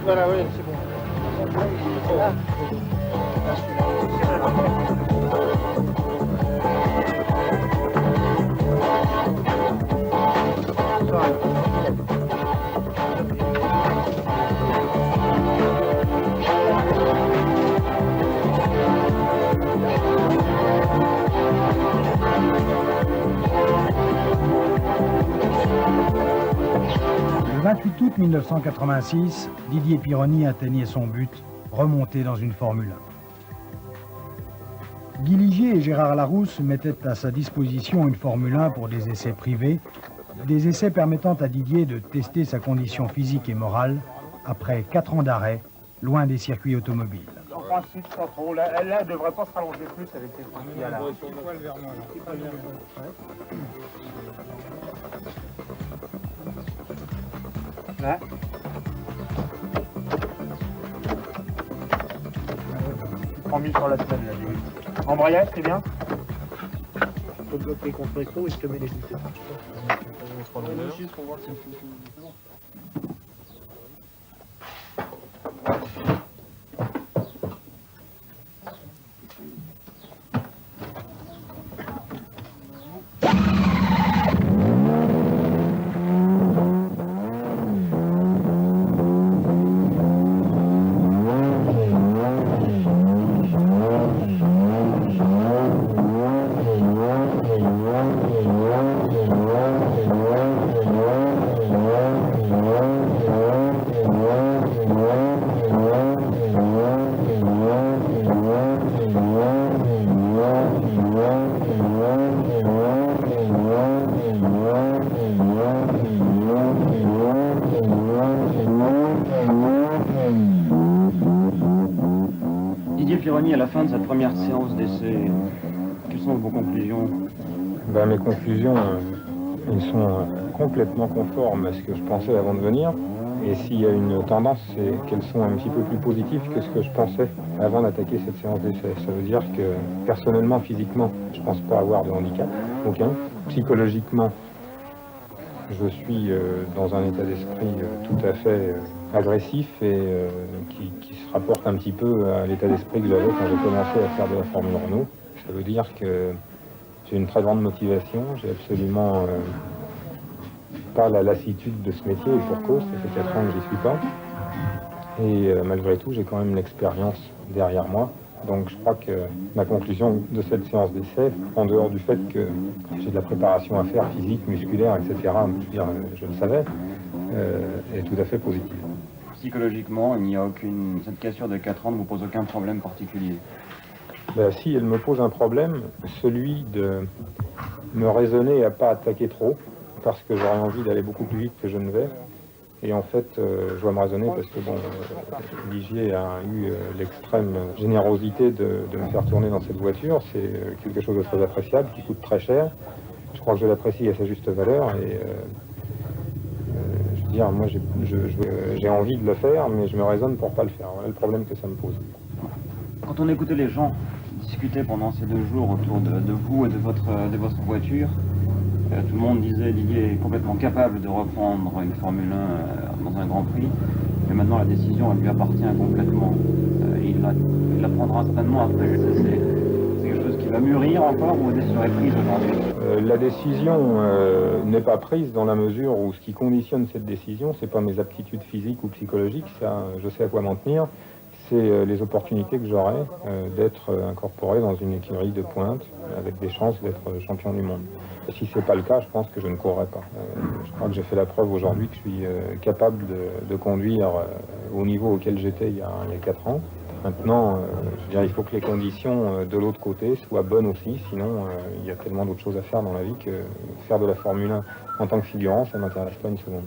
Voilà, oui, c'est bon. Voilà. Le 28 août 1986, Didier Pironi atteignait son but, remonter dans une Formule 1. Guy Ligier et Gérard Larousse mettaient à sa disposition une Formule 1 pour des essais privés, des essais permettant à Didier de tester sa condition physique et morale après 4 ans d'arrêt, loin des circuits automobiles. En principe, pas trop. Là, elle ne devrait pas se rallonger plus avec ces trucs là. Là. 3000 sur la semaine, là, limite. Embrayage, c'est bien. Je peux bloquer contre l'écho et je te mets les bouteilles. Didier Pironi, à la fin de cette première séance d'essai, quelles sont vos conclusions? Mes conclusions, ils sont complètement conformes à ce que je pensais avant de venir. Et s'il y a une tendance, c'est qu'elles sont un petit peu plus positives que ce que je pensais avant d'attaquer cette séance d'essai. Ça veut dire que personnellement, physiquement, je ne pense pas avoir de handicap, aucun. Psychologiquement, je suis dans un état d'esprit tout à fait agressif et qui se rapporte un petit peu à l'état d'esprit que j'avais quand j'ai commencé à faire de la Formule Renault. Ça veut dire que j'ai une très grande motivation, j'ai absolument pas la lassitude de ce métier, et pour cause, ça fait 4 ans que j'y suis pas. Et malgré tout, j'ai quand même l'expérience derrière moi. Donc je crois que ma conclusion de cette séance d'essai, en dehors du fait que j'ai de la préparation à faire, physique, musculaire, etc., je veux dire, je le savais, est tout à fait positive. Psychologiquement, il n'y a aucune... Cette cassure de 4 ans ne vous pose aucun problème particulier? Si elle me pose un problème, celui de me raisonner à pas attaquer trop, parce que j'aurais envie d'aller beaucoup plus vite que je ne vais. Et en fait, je dois me raisonner parce que Ligier a eu l'extrême générosité de me faire tourner dans cette voiture. C'est quelque chose de très appréciable, qui coûte très cher. Je crois que je l'apprécie à sa juste valeur. Et je veux dire, moi, j'ai envie de le faire, mais je me raisonne pour pas le faire. Voilà le problème que ça me pose. Quand on écoutait les gens discuter pendant ces 2 jours autour de vous et de votre voiture, tout le monde disait Didier est complètement capable de reprendre une Formule 1 dans un Grand Prix, et maintenant la décision elle lui appartient complètement. Il la prendra certainement après. C'est quelque chose qui va mûrir encore, ou la décision est prise aujourd'hui? La décision n'est pas prise dans la mesure où ce qui conditionne cette décision, c'est pas mes aptitudes physiques ou psychologiques, ça je sais à quoi m'en tenir. C'est les opportunités que j'aurai d'être incorporé dans une écurie de pointe avec des chances d'être champion du monde. Si ce n'est pas le cas, je pense que je ne courrai pas. Je crois que j'ai fait la preuve aujourd'hui que je suis capable de conduire au niveau auquel j'étais il y a 4 ans. Maintenant, je veux dire, il faut que les conditions de l'autre côté soient bonnes aussi, sinon il y a tellement d'autres choses à faire dans la vie que faire de la Formule 1 en tant que figurant, ça ne m'intéresse pas une seconde.